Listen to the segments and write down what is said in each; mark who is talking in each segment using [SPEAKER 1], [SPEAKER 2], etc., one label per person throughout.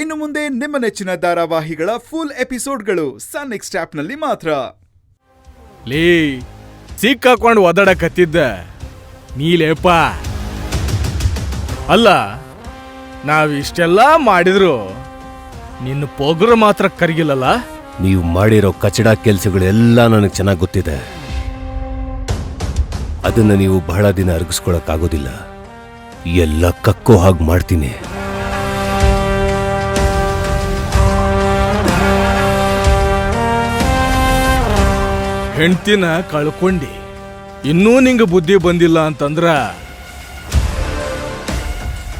[SPEAKER 1] ಇನ್ನು ಮುಂದೆ ನಿಮ್ಮ ನೆಚ್ಚಿನ ಧಾರಾವಾಹಿಗಳ ಫುಲ್ ಎಪಿಸೋಡ್ಗಳು ಸನ್ ನೆಕ್ಸ್ಟ್ ಆಪ್ನಲ್ಲಿ ಮಾತ್ರ.
[SPEAKER 2] ಲೇ ಸಿಕ್ಕಾಕೊಂಡು ಒದಾಡಕತ್ತಿದ್ದ ನೀಲೇಪ. ಅಲ್ಲ ನಾವಿಷ್ಟೆಲ್ಲ ಮಾಡಿದ್ರು ನಿನ್ನ ಪೊಗರು ಮಾತ್ರ ಕರಗಿಲ್ಲಲ್ಲ.
[SPEAKER 3] ನೀವು ಮಾಡಿರೋ ಕಚಡ ಕೆಲಸಗಳೆಲ್ಲ ನನಗೆ ಚೆನ್ನಾಗಿ ಗೊತ್ತಿದೆ. ಅದನ್ನ ನೀವು ಬಹಳ ದಿನ ಅರಗಿಸ್ಕೊಳಕ್ಕಾಗೋದಿಲ್ಲ. ಎಲ್ಲ ಕಕ್ಕೋ ಹಾಗೆ ಮಾಡ್ತೀನಿ.
[SPEAKER 2] ಹೆಂಡ್ತಿನ ಕಳ್ಕೊಂಡಿ ಇನ್ನೂ ನಿಂಗೆ ಬುದ್ಧಿ ಬಂದಿಲ್ಲ ಅಂತಂದ್ರ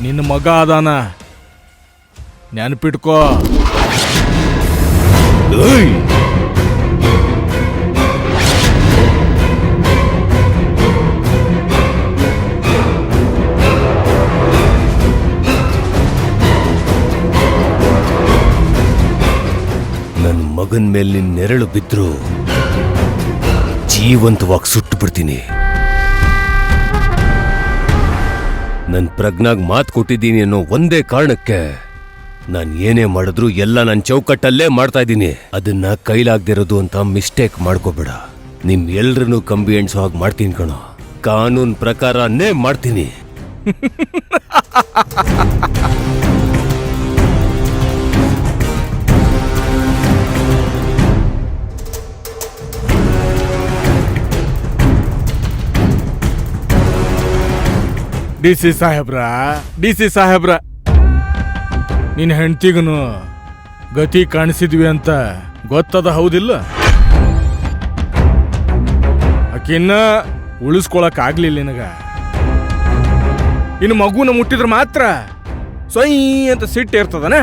[SPEAKER 2] ನಿನ್ನ ಮಗ ಅದಾನ ನೆನಪಿಟ್ಕೋ.
[SPEAKER 3] ನನ್ನ ಮಗನ ಮೇಲೆ ನಿನ್ನ ನೆರಳು ಬಿದ್ರು ಜೀವಂತವಾಗಿ ಸುಟ್ಟು ಬಿಡ್ತೀನಿ. ನನ್ ಪ್ರಜ್ಞಾಗ್ ಮಾತು ಕೊಟ್ಟಿದ್ದೀನಿ ಅನ್ನೋ ಒಂದೇ ಕಾರಣಕ್ಕೆ ನಾನು ಏನೇ ಮಾಡಿದ್ರು ಎಲ್ಲ ನನ್ನ ಚೌಕಟ್ಟಲ್ಲೇ ಮಾಡ್ತಾ ಇದ್ದೀನಿ. ಅದನ್ನ ಕೈಲಾಗ್ದಿರೋದು ಅಂತ ಮಿಸ್ಟೇಕ್ ಮಾಡ್ಕೋಬೇಡ. ನಿಮ್ ಎಲ್ರನ್ನೂ ಕಂಬಿ ಎಣ್ಸೋ ಹಾಗೆ ಮಾಡ್ತೀನಿ ಕಣೋ. ಕಾನೂನ್ ಪ್ರಕಾರನೇ ಮಾಡ್ತೀನಿ.
[SPEAKER 2] ಡಿ ಸಿ ಸಾಹೇಬ್ರ ನಿನ್ನ ಹೆಂಡ್ತಿಗನು ಗತಿ ಕಾಣಿಸಿದ್ವಿ ಅಂತ ಗೊತ್ತದ ಹೌದಿಲ್ಲ? ಆಕಿನ್ನ ಉಳಿಸ್ಕೊಳಕ್ ಆಗ್ಲಿಲ್ಲ ನಿನಗ. ಇನ್ನು ಮಗುನ ಮುಟ್ಟಿದ್ರೆ ಮಾತ್ರ ಸ್ವಯ್ ಅಂತ ಸಿಟ್ಟು ಇರ್ತದನ.